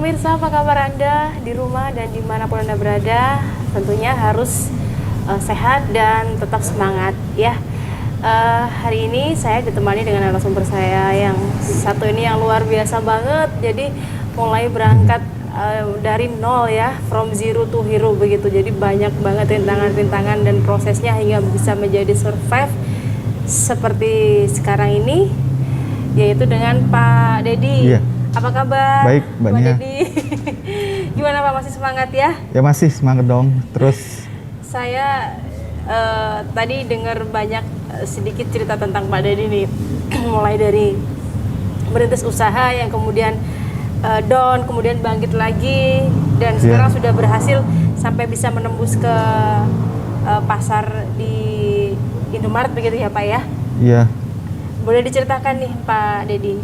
pemirsa, apa kabar Anda di rumah dan dimanapun Anda berada? Tentunya harus sehat dan tetap semangat ya. Hari ini saya ditemani dengan narasumber saya yang satu ini yang luar biasa banget. Jadi mulai berangkat dari nol ya, from zero to hero begitu. Jadi banyak banget rintangan-rintangan dan prosesnya hingga bisa menjadi survive seperti sekarang ini, yaitu dengan Pak Dedi. Iya. Apa kabar? Baik, Mbak Pak Nia. Dedi. Gimana Pak, masih semangat ya? Ya masih semangat dong. Terus Saya tadi dengar banyak sedikit cerita tentang Pak Dedi nih. Mulai dari merintis usaha yang kemudian down, kemudian bangkit lagi, dan sekarang sudah berhasil sampai bisa menembus ke pasar di Indomaret begitu ya Pak ya? Iya. Boleh diceritakan nih Pak Dedi,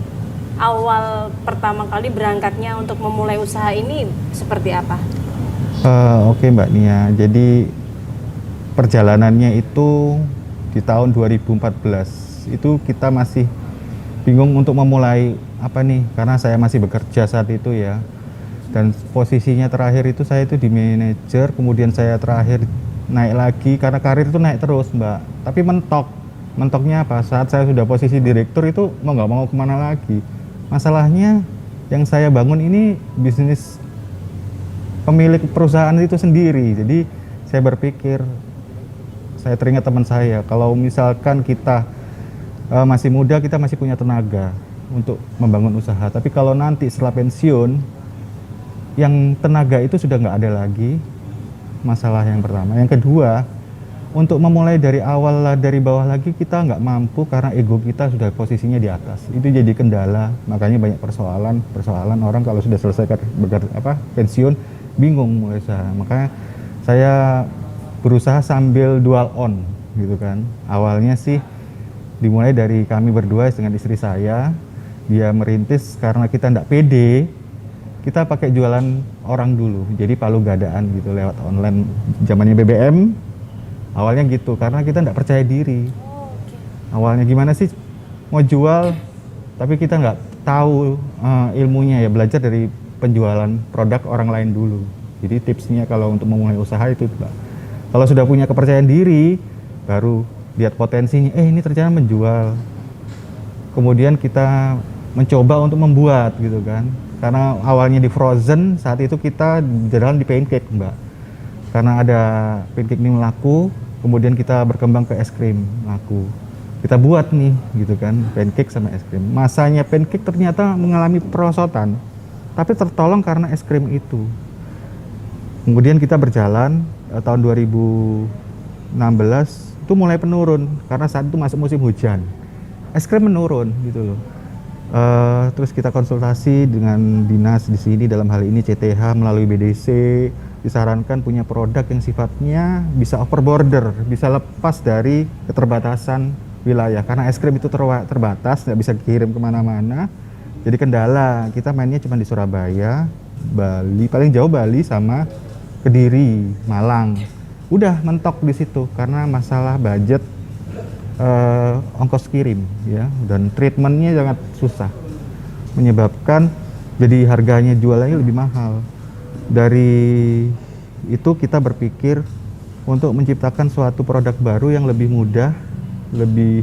awal pertama kali berangkatnya untuk memulai usaha ini seperti apa? Oke Mbak Nia. Jadi perjalanannya itu di tahun 2014. Itu kita masih bingung untuk memulai apa nih, karena saya masih bekerja saat itu ya. Dan posisinya terakhir itu saya itu di manajer, kemudian saya terakhir naik lagi karena karir itu naik terus Mbak. Tapi mentoknya apa? Saat saya sudah posisi direktur itu mau nggak mau kemana lagi. Masalahnya yang saya bangun ini bisnis pemilik perusahaan itu sendiri. Jadi saya berpikir, saya teringat teman saya, kalau misalkan kita masih muda, kita masih punya tenaga untuk membangun usaha. Tapi kalau nanti setelah pensiun, yang tenaga itu sudah nggak ada lagi. Masalah yang pertama. Yang kedua, untuk memulai dari awal, dari bawah lagi kita nggak mampu karena ego kita sudah posisinya di atas. Itu jadi kendala, makanya banyak persoalan orang kalau sudah selesai pensiun bingung mulai usaha. Makanya saya berusaha sambil dual on gitu kan. Awalnya sih dimulai dari kami berdua dengan istri saya, dia merintis karena kita nggak pede, kita pakai jualan orang dulu, jadi palu gadaan gitu lewat online, zamannya BBM. Awalnya gitu, karena kita nggak percaya diri. Awalnya gimana sih mau jual, tapi kita nggak tahu ilmunya ya, belajar dari penjualan produk orang lain dulu. Jadi tipsnya kalau untuk memulai usaha itu Mbak, kalau sudah punya kepercayaan diri, baru lihat potensinya, ini ternyata menjual. Kemudian kita mencoba untuk membuat gitu kan. Karena awalnya di frozen, saat itu kita jalan di pancake Mbak. Karena ada pancake ini laku, kemudian kita berkembang ke es krim laku. Kita buat nih gitu kan, pancake sama es krim. Masanya pancake ternyata mengalami perosotan, tapi tertolong karena es krim itu. Kemudian kita berjalan, tahun 2016 itu mulai penurun karena saat itu masuk musim hujan. Es krim menurun gitu loh. Terus kita konsultasi dengan dinas di sini, dalam hal ini CTH melalui BDC, disarankan punya produk yang sifatnya bisa over border, bisa lepas dari keterbatasan wilayah. Karena es krim itu terbatas, nggak bisa kirim kemana-mana. Jadi kendala, kita mainnya cuma di Surabaya, Bali, paling jauh Bali sama Kediri, Malang. Udah mentok di situ karena masalah budget, ongkos kirim ya, dan treatmentnya sangat susah, menyebabkan jadi harganya jualannya lebih mahal. Dari itu kita berpikir untuk menciptakan suatu produk baru yang lebih mudah, lebih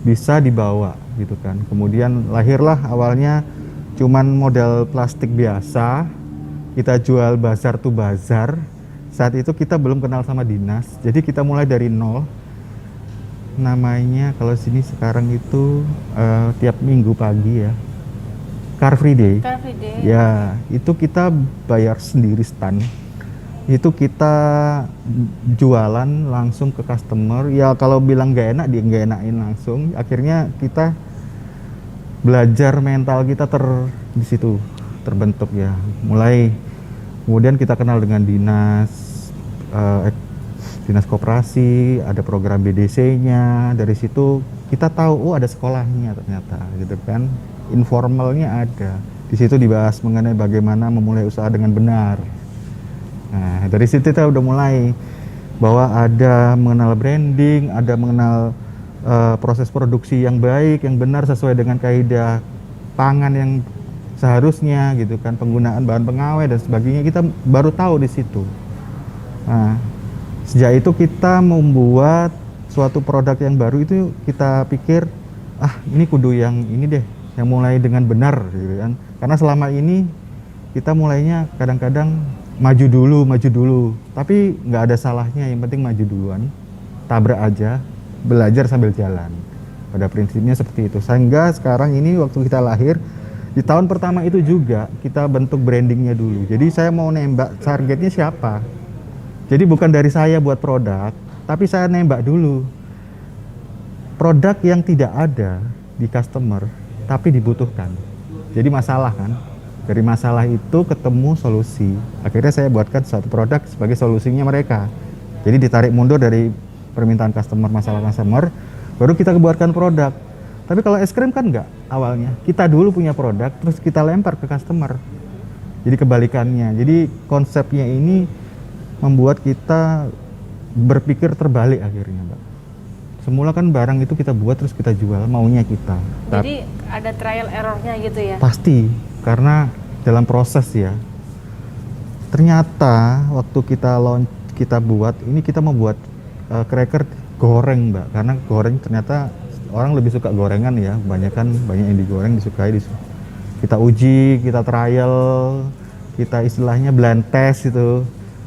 bisa dibawa gitu kan. Kemudian lahirlah awalnya cuman modal plastik biasa, kita jual bazar to bazar. Saat itu kita belum kenal sama dinas, jadi kita mulai dari nol. Namanya kalau sini sekarang itu tiap minggu pagi ya, Car Free Day. Car Free Day. Ya, itu kita bayar sendiri stand. Itu kita jualan langsung ke customer. Ya kalau bilang nggak enak, dia nggak enakin langsung. Akhirnya kita belajar, mental kita di situ terbentuk ya. Mulai kemudian kita kenal dengan dinas koperasi, ada program BDC-nya. Dari situ kita tahu, ada sekolahnya ternyata gitu kan. Informalnya ada. Di situ dibahas mengenai bagaimana memulai usaha dengan benar. Nah, dari situ kita udah mulai bahwa ada mengenal branding, ada mengenal proses produksi yang baik, yang benar sesuai dengan kaidah pangan yang seharusnya gitu kan, penggunaan bahan pengawet dan sebagainya kita baru tahu di situ. Nah, sejak itu kita membuat suatu produk yang baru itu kita pikir ini kudu yang ini deh, yang mulai dengan benar gitu kan. Karena selama ini kita mulainya kadang-kadang maju dulu, tapi nggak ada salahnya, yang penting maju duluan, tabrak aja, belajar sambil jalan. Pada prinsipnya seperti itu. Sehingga sekarang ini waktu kita lahir, di tahun pertama itu juga kita bentuk brandingnya dulu. Jadi saya mau nembak targetnya siapa. Jadi bukan dari saya buat produk, tapi saya nembak dulu. Produk yang tidak ada di customer, tapi dibutuhkan. Jadi masalah kan. Dari masalah itu ketemu solusi. Akhirnya saya buatkan suatu produk sebagai solusinya mereka. Jadi ditarik mundur dari permintaan customer, masalah customer, baru kita buatkan produk. Tapi kalau es krim kan enggak awalnya. Kita dulu punya produk, terus kita lempar ke customer. Jadi kebalikannya. Jadi konsepnya ini membuat kita berpikir terbalik akhirnya, Mbak. Semula kan barang itu kita buat terus kita jual, maunya kita. Jadi ada trial errornya gitu ya? Pasti, karena dalam proses ya. Ternyata waktu kita buat, ini kita membuat cracker goreng, Mbak. Karena goreng ternyata orang lebih suka gorengan ya, banyak yang digoreng disukai. Kita uji, kita trial, kita istilahnya blind test itu.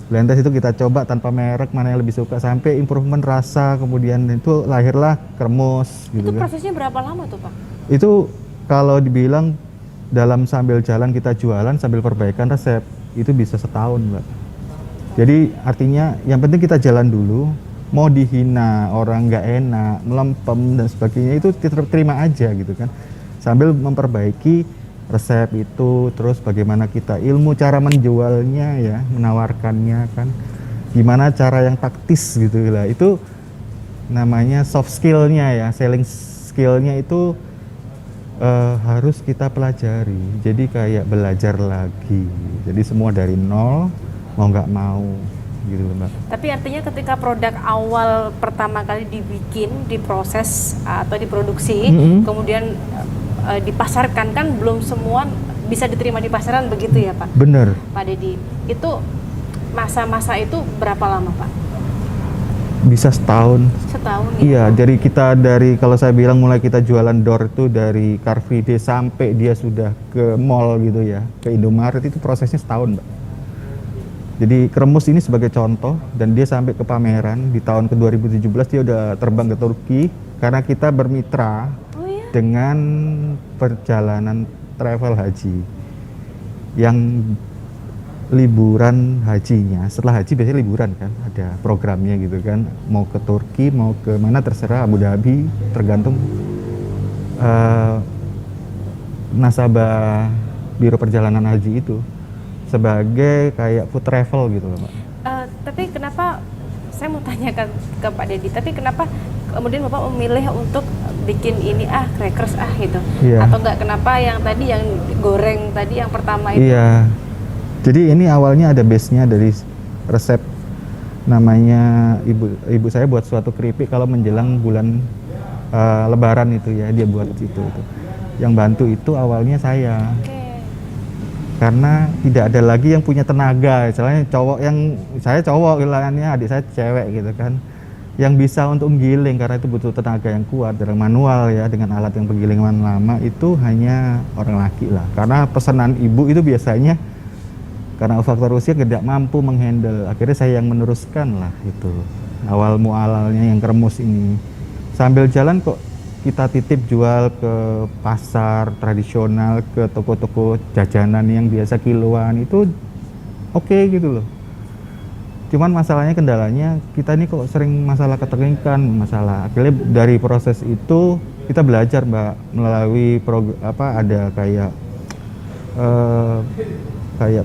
Blind test itu kita coba tanpa merek mana yang lebih suka, sampai improvement rasa, kemudian itu lahirlah kremus gitu. Itu prosesnya berapa lama tuh Pak? Itu kalau dibilang dalam sambil jalan kita jualan sambil perbaikan resep itu bisa setahun, Mbak. Jadi artinya yang penting kita jalan dulu, mau dihina orang nggak enak, melempem dan sebagainya itu terima aja gitu kan, sambil memperbaiki resep itu, terus bagaimana kita ilmu cara menjualnya ya, menawarkannya kan, gimana cara yang taktis gitu lah, itu namanya soft skillnya ya, selling skillnya itu harus kita pelajari. Jadi kayak belajar lagi, jadi semua dari nol, mau nggak mau gitu Mbak. Tapi artinya ketika produk awal pertama kali dibikin, diproses atau diproduksi, kemudian dipasarkan kan belum semua bisa diterima di pasaran begitu ya Pak? Bener. Pak Dedi, itu masa-masa itu berapa lama Pak? Bisa setahun. Setahun ya? Iya, dari kalau saya bilang mulai kita jualan door itu dari Car Free Day sampai dia sudah ke mall gitu ya, ke Indomaret, itu prosesnya setahun Mbak. Jadi kremus ini sebagai contoh, dan dia sampai ke pameran di tahun ke 2017 dia udah terbang ke Turki karena kita bermitra dengan perjalanan travel haji yang liburan hajinya, setelah haji biasanya liburan kan, ada programnya gitu kan, mau ke Turki, mau ke mana terserah, Abu Dhabi, tergantung nasabah biro perjalanan haji itu, sebagai kayak food travel gitu loh Mbak. Tapi kenapa, saya mau tanyakan ke Pak Dedi, tapi kenapa kemudian Bapak memilih untuk bikin ini crackers gitu? Iya. Atau enggak, kenapa yang tadi yang goreng tadi yang pertama itu? Iya. Jadi ini awalnya ada base-nya dari resep, namanya ibu saya buat suatu keripik kalau menjelang bulan Lebaran itu ya, dia buat itu. Yang bantu itu awalnya saya. Karena tidak ada lagi yang punya tenaga, misalnya saya cowok wilayahnya, adik saya cewek gitu kan, yang bisa untuk menggiling, karena itu butuh tenaga yang kuat dengan manual ya, dengan alat yang penggilingan lama, itu hanya orang laki lah. Karena pesanan ibu itu biasanya karena faktor usia tidak mampu menghandle, akhirnya saya yang meneruskan lah itu. Awal mualalnya yang kremus ini, sambil jalan kok kita titip jual ke pasar tradisional, ke toko-toko jajanan yang biasa kiloan, itu oke gitu loh. Cuman masalahnya, kendalanya kita ini kok sering masalah keterlingkan, masalah. Akhirnya dari proses itu kita belajar Mbak, melalui ada kayak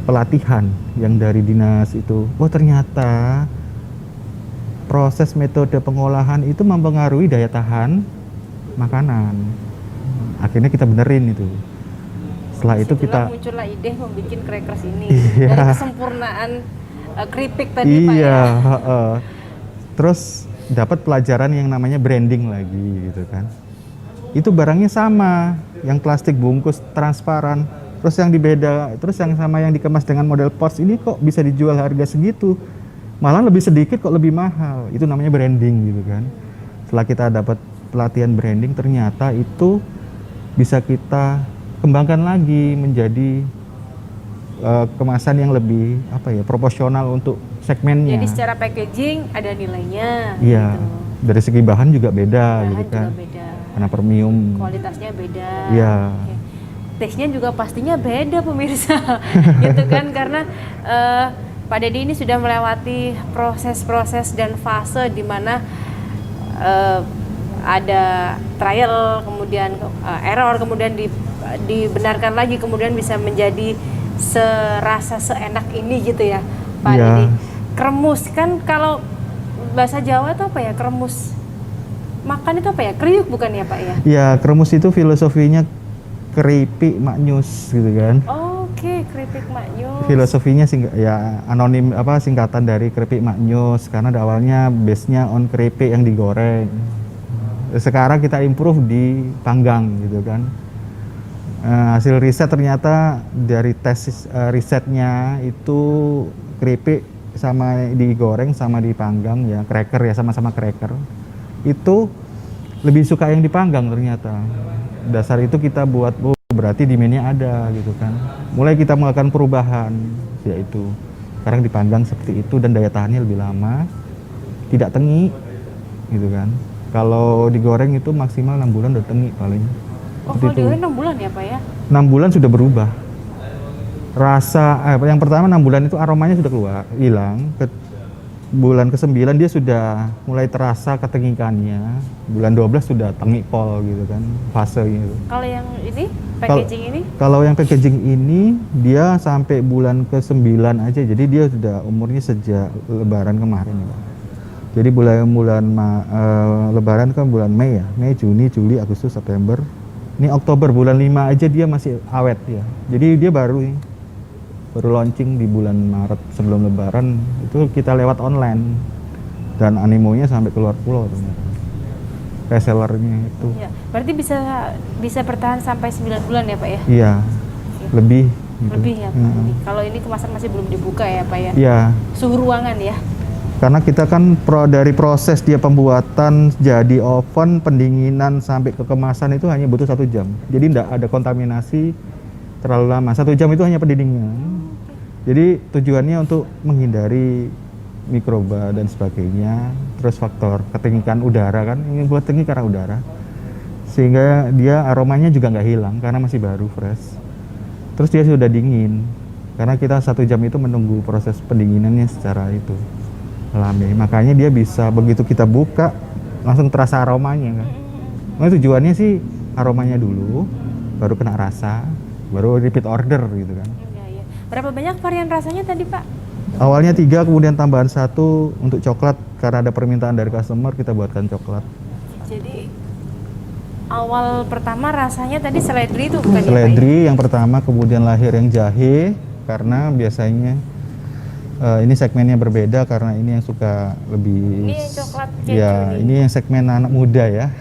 pelatihan yang dari dinas itu. Oh ternyata proses metode pengolahan itu mempengaruhi daya tahan makanan. Akhirnya kita benerin itu. Setelah itu kita muncullah ide membuat crackers ini. Iya. Dari kesempurnaan keripik tadi Pak ya. Terus dapat pelajaran yang namanya branding lagi gitu kan. Itu barangnya sama, yang plastik bungkus transparan, Terus yang terus yang sama yang dikemas dengan model pouch ini kok bisa dijual harga segitu? Malah lebih sedikit kok lebih mahal. Itu namanya branding gitu kan. Setelah kita dapat pelatihan branding, ternyata itu bisa kita kembangkan lagi menjadi kemasan yang lebih proporsional untuk segmennya. Jadi secara packaging ada nilainya. Iya. Gitu. Dari segi bahan juga beda Bahan gitu kan. juga beda. Karena premium. Kualitasnya beda. Iya. Oke. Taste-nya juga pastinya beda pemirsa. Gitu kan, karena Pak Dedi ini sudah melewati proses-proses dan fase di mana ada trial, kemudian error, kemudian dibenarkan lagi, kemudian bisa menjadi serasa seenak ini gitu ya Pak Iya. Dedi. Kremus kan, kalau bahasa Jawa itu apa ya, kremus? Makan itu apa ya? Kriuk bukan ya Pak ya? Iya, kremus itu filosofinya keripik maknyus gitu kan. Oke, keripik maknyus. Filosofinya anonim singkatan dari keripik maknyus, karena awalnya base-nya on keripik yang digoreng. Sekarang kita improve di panggang gitu kan. Hasil riset ternyata dari tes risetnya itu keripik sama digoreng sama dipanggang ya, cracker ya, sama-sama cracker itu lebih suka yang dipanggang ternyata. Dasar itu kita buat, berarti demandnya ada gitu kan. Mulai kita melakukan perubahan, yaitu sekarang dipanggang seperti itu dan daya tahannya lebih lama, tidak tengi gitu kan. Kalau digoreng itu maksimal 6 bulan udah tengi paling. Oh, kalau digoreng 6 bulan ya Pak ya? 6 bulan sudah berubah. Rasa yang pertama 6 bulan itu aromanya sudah keluar, hilang. Bulan ke-9 dia sudah mulai terasa ketengikannya. Bulan 12 sudah tengik pol gitu kan, fase gitu. Kalau yang ini, packaging ini? Kalau yang packaging ini dia sampai bulan ke-9 aja. Jadi dia sudah umurnya sejak lebaran kemarin ya. Jadi lebaran kan bulan Mei ya. Mei, Juni, Juli, Agustus, September. Ini Oktober bulan 5 aja dia masih awet ya. Jadi dia baru launching di bulan Maret sebelum lebaran, itu kita lewat online dan animonya sampai keluar pulau ternyata. Resellernya itu. Ya, berarti bisa bertahan sampai 9 bulan ya Pak ya? Iya. Lebih gitu. Lebih ya Pak. Kalau ini kemasan masih belum dibuka ya Pak ya? Iya. Suhu ruangan ya? Karena kita kan dari proses dia pembuatan jadi oven, pendinginan sampai ke kemasan itu hanya butuh 1 jam. Jadi tidak ada kontaminasi terlalu lama. 1 jam itu hanya pendinginan. Jadi tujuannya untuk menghindari mikroba dan sebagainya. Terus faktor ketengikan udara kan, ini buat tinggi karena udara. Sehingga dia aromanya juga nggak hilang karena masih baru, fresh. Terus dia sudah dingin. Karena kita 1 jam itu menunggu proses pendinginannya secara itu alami. Makanya dia bisa begitu kita buka langsung terasa aromanya kan. Nah, tujuannya sih aromanya dulu, baru kena rasa, baru repeat order gitu kan. Iya. Berapa banyak varian rasanya tadi Pak? Awalnya 3, kemudian tambahan 1 untuk coklat karena ada permintaan dari customer, kita buatkan coklat. Jadi awal pertama rasanya tadi seledri itu bukan ya Pak? Seledri yang pertama, kemudian lahir yang jahe karena biasanya ini segmennya berbeda karena ini yang suka lebih. Ini yang coklat keju ya, nih. ini yang segmen anak muda ya.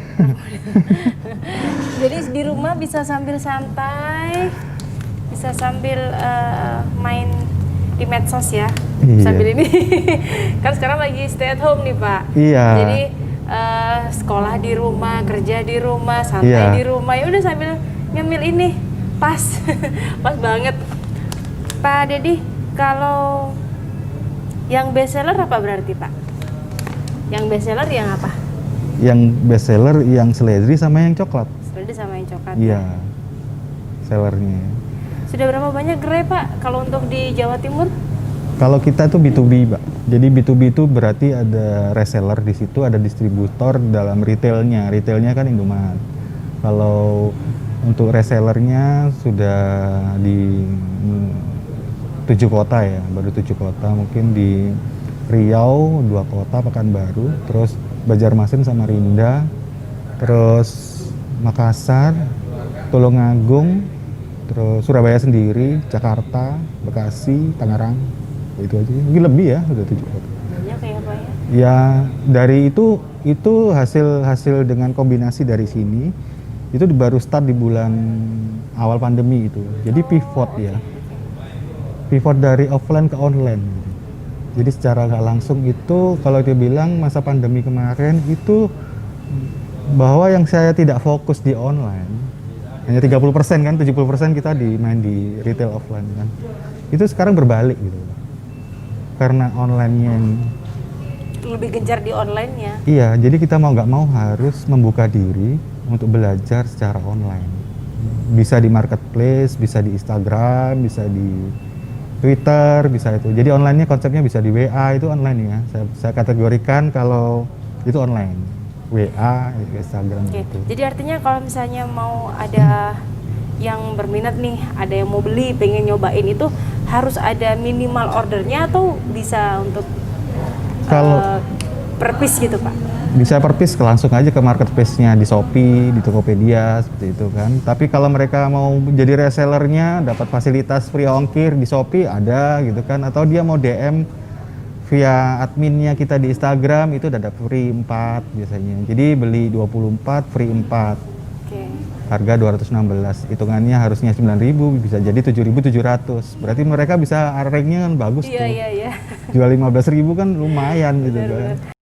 Jadi di rumah bisa sambil santai, bisa sambil main di medsos ya, Iya. sambil ini. Kan sekarang lagi stay at home nih Pak. Iya. Jadi sekolah di rumah, kerja di rumah, santai Iya. di rumah, ya udah sambil ngemil ini, pas, pas banget. Pak Dedi, kalau yang best seller apa berarti Pak? Yang best seller yang apa? Yang best seller yang seledri sama yang coklat. Seledri sama yang coklat. Iya. Sellernya. Sudah berapa banyak gerai Pak kalau untuk di Jawa Timur? Kalau kita itu B2B, Pak. Jadi B2B itu berarti ada reseller di situ, ada distributor dalam retailnya. Retailnya kan Indomaret. Kalau untuk resellernya sudah di 7 kota ya, baru 7 kota. Mungkin di Riau 2 kota, Pekanbaru, terus Banjarmasin sama Rinda, terus Makassar, Tulungagung, terus Surabaya sendiri, Jakarta, Bekasi, Tangerang. Itu aja, mungkin lebih ya, udah 7 kota. Banyak ya Pak ya? Ya dari itu hasil dengan kombinasi dari sini Itu baru start di bulan awal pandemi itu. Jadi pivot ya. Pivot dari offline ke online. Jadi secara nggak langsung itu kalau dia bilang masa pandemi kemarin itu bahwa yang saya tidak fokus di online hanya 30% kan, 70% kita main di retail offline kan. Itu sekarang berbalik gitu. Karena online-nya yang Lebih gencar di online-nya. iya, jadi kita mau nggak mau harus membuka diri untuk belajar secara online. Bisa di marketplace, bisa di Instagram, bisa di Twitter, bisa itu. Jadi online-nya konsepnya bisa di WA, itu online ya. Saya kategorikan kalau itu online. WA, Instagram Oke, gitu. jadi artinya kalau misalnya mau ada yang berminat nih, ada yang mau beli, pengen nyobain itu harus ada minimal ordernya atau bisa untuk Kalau per piece gitu Pak? bisa per piece langsung aja ke marketplace-nya di Shopee, di Tokopedia seperti itu kan. Tapi kalau mereka mau jadi resellernya dapat fasilitas free ongkir di Shopee ada gitu kan, atau dia mau DM via adminnya kita di Instagram itu dapat free 4 biasanya. Jadi beli 24 free 4. Oke. Harga 216. Hitungannya harusnya 9.000 bisa jadi 7.700. Berarti mereka bisa ranknya kan bagus Iya, tuh. iya, iya. Jual 15.000 kan lumayan gitu Benar, kan. benar.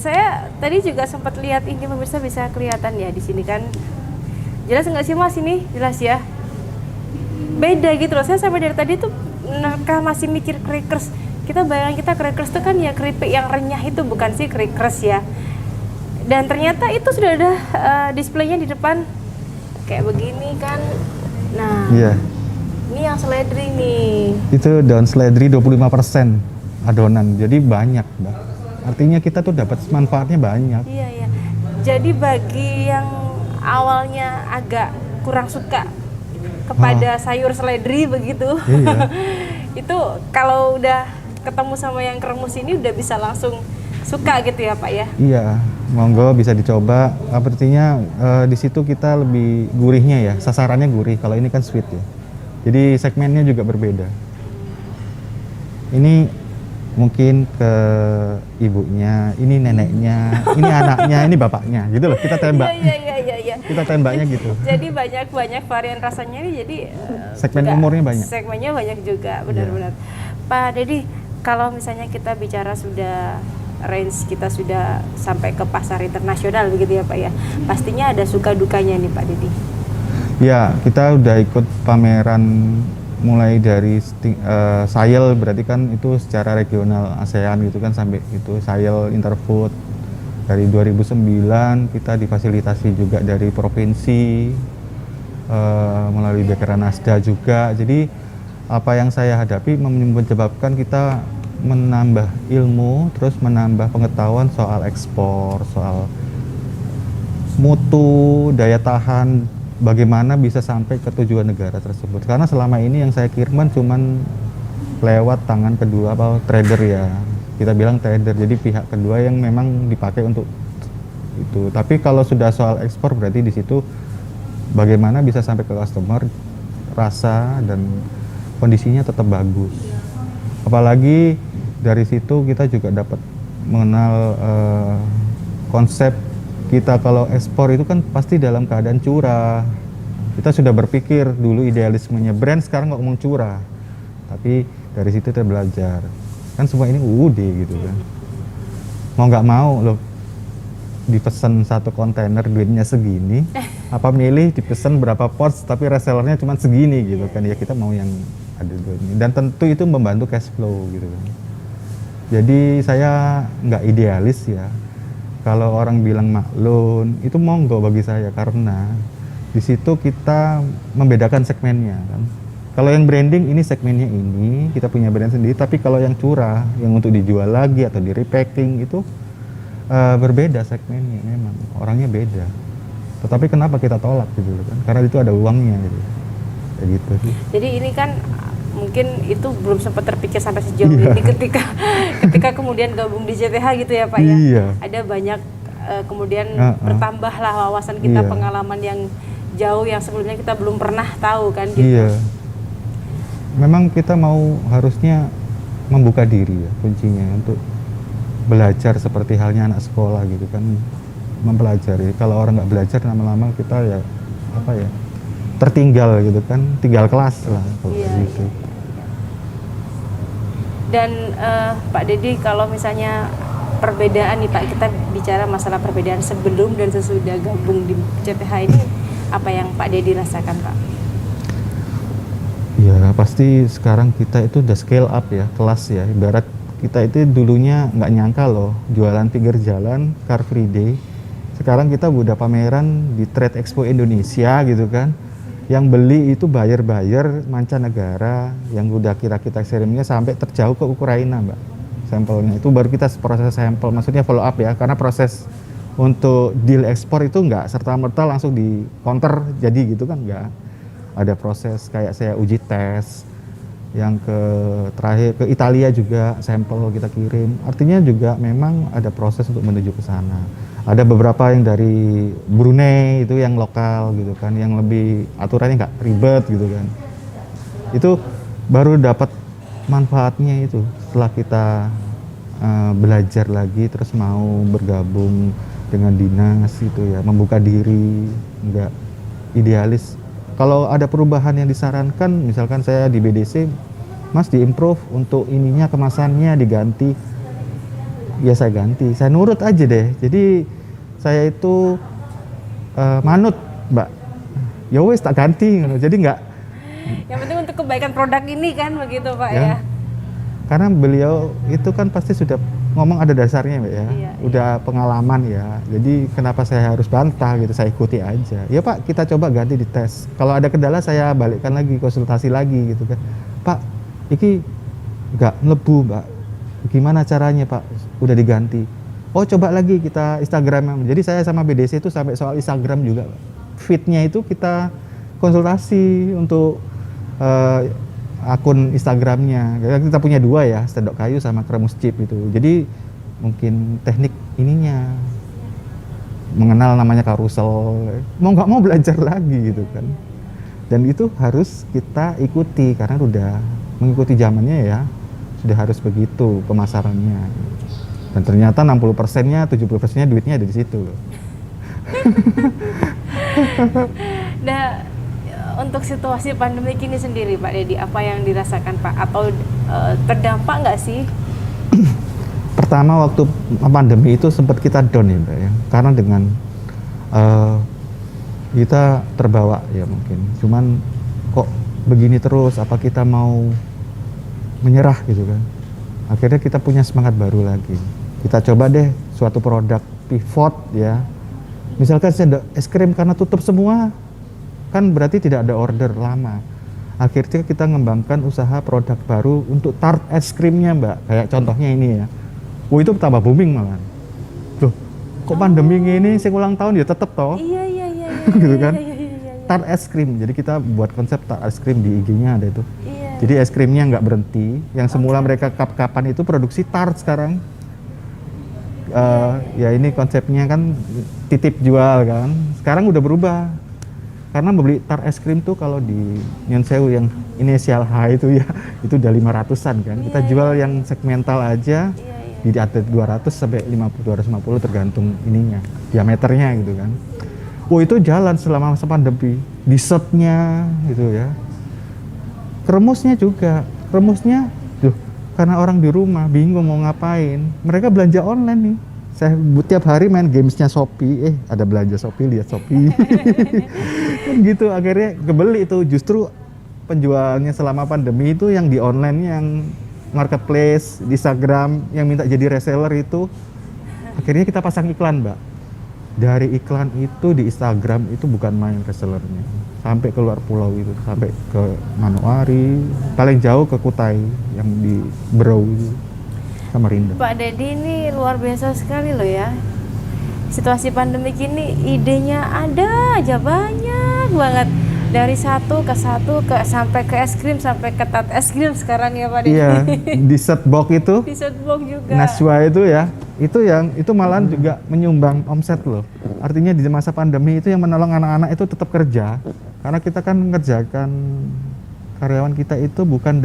Saya tadi juga sempat lihat ini pemirsa, bisa kelihatan ya di sini kan. Jelas nggak sih Mas ini? Jelas ya. Beda gitu loh. Saya sampai dari tadi tuh masih mikir crackers. Kita bayangin kita crackers tuh kan ya keripik yang renyah itu, bukan sih crackers ya. Dan ternyata itu sudah ada displaynya di depan kayak begini kan. Nah, Iya. ini yang seledri nih. Itu daun seledri 25% adonan. Jadi banyak, Mbak. Artinya kita tuh dapat manfaatnya banyak. Iya, iya. Jadi bagi yang awalnya agak kurang suka kepada sayur seledri begitu, Iya. itu kalau udah ketemu sama yang kremus ini udah bisa langsung suka gitu ya Pak ya? Iya, monggo bisa dicoba. Artinya di situ kita lebih gurihnya ya, sasarannya gurih. Kalau ini kan sweet ya. Jadi segmennya juga berbeda. Ini mungkin ke ibunya, ini neneknya, ini anaknya, ini bapaknya, gitu loh. Kita tembak. Iya, iya, iya, iya. Kita tembaknya gitu. Jadi banyak varian rasanya nih, jadi Segmen juga umurnya banyak. segmennya banyak juga, benar-benar. Pak Dedi, kalau misalnya kita bicara sudah range kita sudah sampai ke pasar internasional begitu ya Pak ya, pastinya ada suka dukanya nih Pak Dedi. Ya, kita udah ikut pameran mulai dari SAIL, berarti kan itu secara regional ASEAN gitu kan, sampai itu SAIL Interfood. Dari 2009 kita difasilitasi juga dari provinsi melalui Dekranasda juga. Jadi apa yang saya hadapi menyebabkan kita menambah ilmu, terus menambah pengetahuan soal ekspor, soal mutu, daya tahan, bagaimana bisa sampai ke tujuan negara tersebut. Karena selama ini yang saya kiriman cuman lewat tangan kedua atau trader ya. Kita bilang trader, jadi pihak kedua yang memang dipakai untuk itu. Tapi kalau sudah soal ekspor berarti di situ bagaimana bisa sampai ke customer, rasa dan kondisinya tetap bagus. Apalagi dari situ kita juga dapat mengenal konsep kita kalau ekspor itu kan pasti dalam keadaan curah. Kita sudah berpikir dulu idealismenya brand, sekarang nggak ngomong curah. Tapi dari situ kita belajar. Kan semua ini UUD gitu kan. Mau nggak mau loh, dipesan satu kontainer duitnya segini, apa milih dipesan berapa ports tapi resellernya cuma segini gitu kan. Ya kita mau yang ada duitnya. Dan tentu itu membantu cash flow gitu kan. Jadi saya nggak idealis ya. Kalau orang bilang maklun, itu monggo bagi saya karena di situ kita membedakan segmennya kan. Kalau yang branding ini segmennya ini, kita punya brand sendiri, tapi kalau yang curah, yang untuk dijual lagi atau di repacking itu berbeda segmennya memang, orangnya beda. Tetapi kenapa kita tolak gitu kan? Karena itu ada uangnya gitu. Kayak gitu sih. Jadi ini kan mungkin itu belum sempat terpikir sampai sejauh ini ketika kemudian gabung di JTH gitu ya Pak ya. Iya. Ada banyak kemudian bertambahlah wawasan kita, Iya. pengalaman yang jauh yang sebelumnya kita belum pernah tahu kan gitu. Iya. memang kita mau harusnya membuka diri ya kuncinya untuk belajar seperti halnya anak sekolah gitu kan, mempelajari. Kalau orang nggak belajar lama-lama kita ya apa ya tertinggal gitu kan, tinggal kelas lah kalau Iya, gitu. Dan Pak Dedi, kalau misalnya perbedaan nih Pak, kita bicara masalah perbedaan sebelum dan sesudah gabung di CPH ini, apa yang Pak Dedi rasakan Pak? Ya pasti sekarang kita itu udah scale up ya, kelas ya. Ibarat kita itu dulunya nggak nyangka loh, jualan pinggir jalan, Car Free Day. Sekarang kita udah pameran di Trade Expo Indonesia gitu kan. Yang beli itu buyer-buyer mancanegara, yang udah kita kirimnya sampai terjauh ke Ukraina, Mbak. Sampelnya itu baru kita proses sampel, maksudnya follow up ya, karena proses untuk deal ekspor itu nggak serta-merta langsung di counter jadi gitu kan, nggak. Ada proses kayak saya uji tes, yang terakhir ke Italia juga sampel kita kirim. Artinya juga memang ada proses untuk menuju ke sana. Ada beberapa yang dari Brunei itu yang lokal gitu kan, yang lebih aturannya nggak ribet gitu kan. Itu baru dapat manfaatnya itu setelah kita belajar lagi terus mau bergabung dengan dinas itu ya, membuka diri, nggak idealis. Kalau ada perubahan yang disarankan, misalkan saya di BDC, Mas diimprove untuk ininya, kemasannya diganti, ya saya ganti, saya nurut aja deh. Jadi saya itu manut, Mbak. Ya wes tak ganti, jadi nggak. Yang penting untuk kebaikan produk ini kan begitu Pak Ya. ya. Karena beliau itu kan pasti sudah ngomong ada dasarnya, Mbak ya. Iya, Udah pengalaman ya. Jadi kenapa saya harus bantah gitu, saya ikuti aja. Ya Pak, kita coba ganti di tes. Kalau ada kendala saya balikkan lagi, konsultasi lagi gitu kan. Pak, ini nggak melebu, Mbak. Gimana caranya, Pak? Udah diganti. Oh, coba lagi kita Instagram. Jadi saya sama BDC itu sampai soal Instagram juga, Pak. Feed-nya itu kita konsultasi untuk akun Instagramnya. Kita punya dua ya, Sendok Kayu sama Kremus Chip itu. Jadi mungkin teknik ininya mengenal namanya carousel, mau nggak mau belajar lagi gitu kan. Dan itu harus kita ikuti karena udah mengikuti zamannya ya, sudah harus begitu pemasarannya. Dan ternyata 60%-nya, 70%-nya duitnya ada di situ loh. Nah, untuk situasi pandemi ini sendiri Pak Dedi, apa yang dirasakan Pak? Atau terdampak nggak sih? Pertama waktu pandemi itu sempat kita down ya Mbak ya, karena dengan kita terbawa ya mungkin, cuman kok begini terus, apa kita mau menyerah gitu kan. Akhirnya kita punya semangat baru lagi, kita coba deh suatu produk pivot ya, misalkan sendok es krim karena tutup semua kan berarti tidak ada order lama. Akhirnya kita ngembangkan usaha produk baru untuk tart es krimnya Mbak, kayak contohnya ini ya. Itu tambah booming malah. Loh, kok pandemi ini saya ulang tahun ya tetep toh. Iya. Gitu kan. Iya. Tart es krim, jadi kita buat konsep tart es krim di IG-nya ada itu. Iya. Jadi es krimnya nggak berhenti, yang semula mereka cup-cupan itu produksi tart sekarang. Ya ini konsepnya kan titip jual kan, sekarang udah berubah. Karena membeli tart es krim tuh kalau di Nyon Sewu yang inisial H itu ya, itu udah 500-an kan. Kita jual yang segmental aja di atas 200 sampai 250 tergantung ininya, diameternya gitu kan. Itu jalan selama masa pandemi. Dessertnya gitu ya. Kremusnya juga. Kremusnya karena orang di rumah bingung mau ngapain, mereka belanja online nih. Saya tiap hari main gamesnya Shopee, ada belanja Shopee, lihat Shopee. Kan gitu, akhirnya kebeli itu. Justru penjualnya selama pandemi itu yang di online, yang marketplace, di Instagram, yang minta jadi reseller itu, akhirnya kita pasang iklan Mbak. Dari iklan itu di Instagram itu bukan main resellernya, sampai keluar pulau itu, sampai ke Manokwari, paling jauh ke Kutai yang di Berau itu. Samarinda. Pak Dedi ini luar biasa sekali loh ya. Situasi pandemi ini idenya ada aja banyak banget. Dari satu ke sampai ke es krim, sampai ke tart es krim sekarang ya Pak Dedi. Iya, dessert box itu. Dessert box juga. Naswa itu ya, itu malahan juga menyumbang omset loh. Artinya di masa pandemi itu yang menolong anak-anak itu tetap kerja. Karena kita kan mengerjakan karyawan kita itu bukan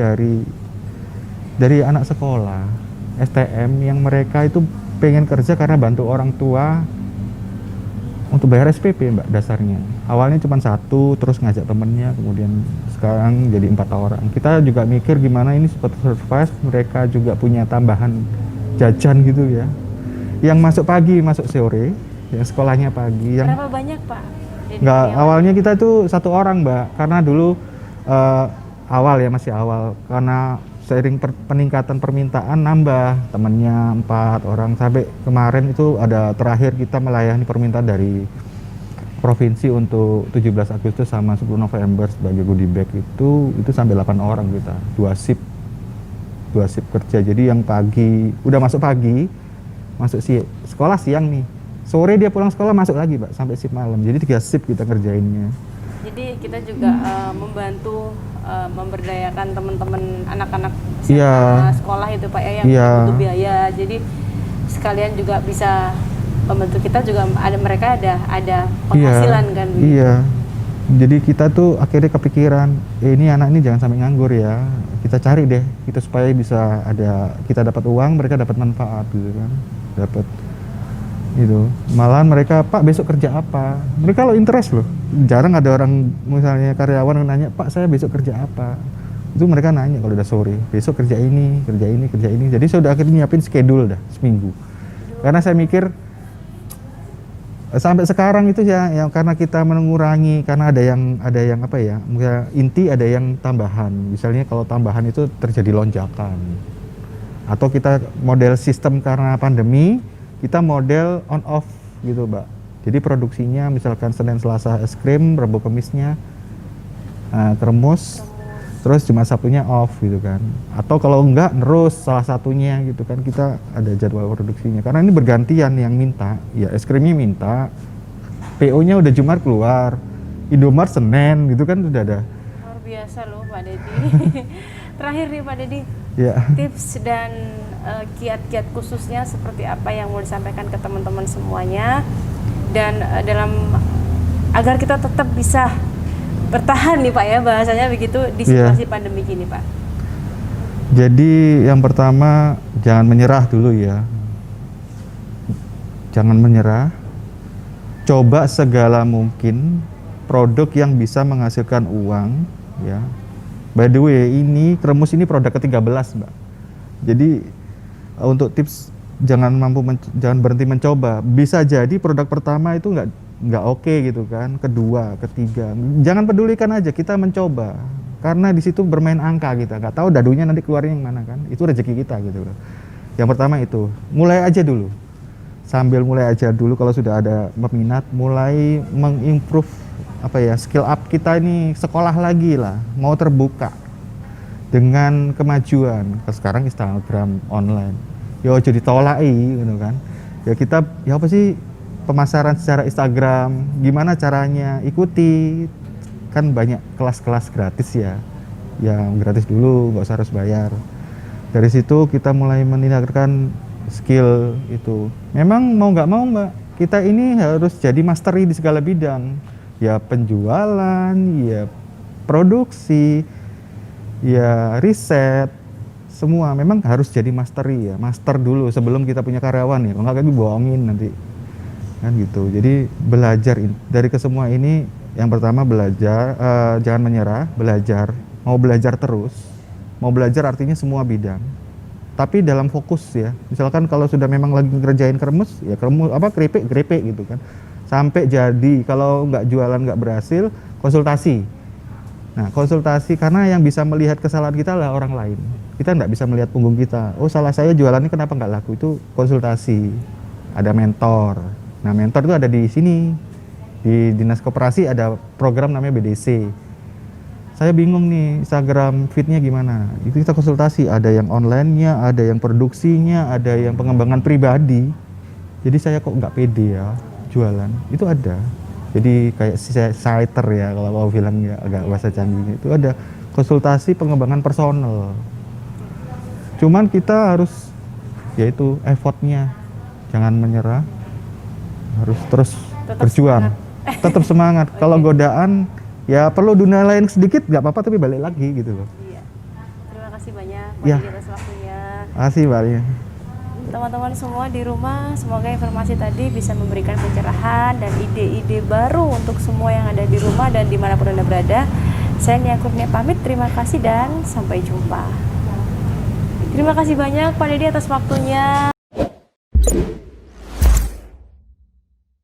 dari anak sekolah STM yang mereka itu pengen kerja karena bantu orang tua untuk bayar SPP mbak dasarnya. Awalnya cuma satu, terus ngajak temennya, kemudian sekarang jadi 4 orang. Kita juga mikir gimana ini supaya survive, mereka juga punya tambahan jajan gitu ya. Yang masuk pagi, masuk sore, yang sekolahnya pagi. Yang Berapa banyak Pak? nggak, awalnya kita itu 1 orang mbak, karena dulu awal ya, masih awal, karena seiring peningkatan permintaan nambah temennya 4 orang, sampai kemarin itu ada terakhir kita melayani permintaan dari provinsi untuk 17 Agustus sama 10 November sebagai goodie bag itu sampai 8 orang kita, 2 shift kerja. Jadi yang pagi udah masuk pagi, masuk sekolah siang nih, sore dia pulang sekolah masuk lagi Pak sampai shift malam, jadi 3 shift kita kerjainnya. Jadi kita juga membantu memberdayakan teman-teman anak-anak Iya. sekolah itu Pak ya, yang Iya. butuh biaya. Jadi sekalian juga bisa membantu kita juga, mereka ada penghasilan kan. Iya. Jadi kita tuh akhirnya kepikiran, ini anak ini jangan sampai nganggur ya. Kita cari deh, kita supaya bisa kita dapat uang, mereka dapat manfaat gitu kan. Dapat gitu. Malahan mereka, Pak besok kerja apa? Mereka lo interest loh. Jarang ada orang misalnya karyawan yang nanya, Pak saya besok kerja apa? Itu mereka nanya kalau udah sore, besok kerja ini. Jadi saya udah akhirnya nyiapin schedule dah seminggu. Karena saya mikir sampai sekarang itu ya karena kita mengurangi, karena ada yang apa ya, inti ada yang tambahan. Misalnya kalau tambahan itu terjadi lonjakan. Atau kita model sistem karena pandemi, kita model on off gitu Mbak. Jadi produksinya misalkan Senin Selasa es krim, Rabu Kamisnya kremus, terus Jumat Sabtunya off gitu kan. Atau kalau enggak terus salah satunya gitu kan, kita ada jadwal produksinya. Karena ini bergantian yang minta, ya es krimnya minta, PO-nya udah Jumat keluar, Indomaret Senin gitu kan udah ada. Luar biasa loh Pak Dedi. Terakhir nih Pak Dedi, Ya. tips dan kiat-kiat khususnya seperti apa yang mau disampaikan ke teman-teman semuanya, dan agar kita tetap bisa bertahan nih Pak ya, bahasanya begitu di situasi pandemi gini Pak. Jadi yang pertama jangan menyerah dulu ya. Jangan menyerah. Coba segala mungkin produk yang bisa menghasilkan uang ya. By the way, ini kremus ini produk ke-13, Mbak. Jadi untuk tips jangan berhenti mencoba. Bisa jadi produk pertama itu nggak oke gitu kan, kedua, ketiga, jangan pedulikan aja, kita mencoba, karena di situ bermain angka, kita nggak tahu dadunya nanti keluarnya yang mana kan, itu rezeki kita gitu loh. Yang pertama itu mulai aja dulu, sambil mulai aja dulu, kalau sudah ada peminat, mulai mengimprove skill up kita ini, sekolah lagi lah, mau terbuka dengan kemajuan. Sekarang Instagram online, yo jadi tolai gitu kan, ya kita ya apa sih pemasaran secara Instagram, gimana caranya, ikuti, kan banyak kelas-kelas gratis ya, yang gratis dulu, nggak usah harus bayar. Dari situ kita mulai meningkatkan skill itu. Memang mau nggak mau Mbak, kita ini harus jadi mastery di segala bidang, ya penjualan, ya produksi, ya riset, semua memang harus jadi mastery ya, master dulu sebelum kita punya karyawan ya, kalau nggak kan bohongin nanti. Kan gitu. Jadi belajar dari kesemua ini, yang pertama belajar, jangan menyerah, belajar, mau belajar terus, mau belajar artinya semua bidang, tapi dalam fokus ya. Misalkan kalau sudah memang lagi ngerjain kremus, ya kremus keripik gitu kan, sampai jadi. Kalau nggak jualan, nggak berhasil, konsultasi. Nah konsultasi, karena yang bisa melihat kesalahan kita adalah orang lain, kita nggak bisa melihat punggung kita. Oh salah saya jualannya kenapa nggak laku, itu konsultasi, ada mentor. Nah mentor itu ada di sini, di Dinas Koperasi ada program namanya BDC. Saya bingung nih Instagram feed-nya gimana, itu kita konsultasi, ada yang online-nya, ada yang produksinya, ada yang pengembangan pribadi. Jadi saya kok nggak pede ya jualan, itu ada. Jadi kayak siter ya, kalau mau bilang ya agak bahasa canggih, itu ada konsultasi pengembangan personal. Cuman kita harus, yaitu effortnya, jangan menyerah, harus terus berjuang, tetap semangat. Kalau godaan ya perlu dunia lain sedikit nggak apa-apa, tapi balik lagi gitu loh. Iya. Terima kasih banyak Pak Ya. Didi atas waktunya. Makasih Mbak Nia. Teman-teman semua di rumah, semoga informasi tadi bisa memberikan pencerahan dan ide-ide baru untuk semua yang ada di rumah dan dimanapun Anda berada. Saya Nia Kurnia pamit, terima kasih dan sampai jumpa. Terima kasih banyak Pak Didi atas waktunya.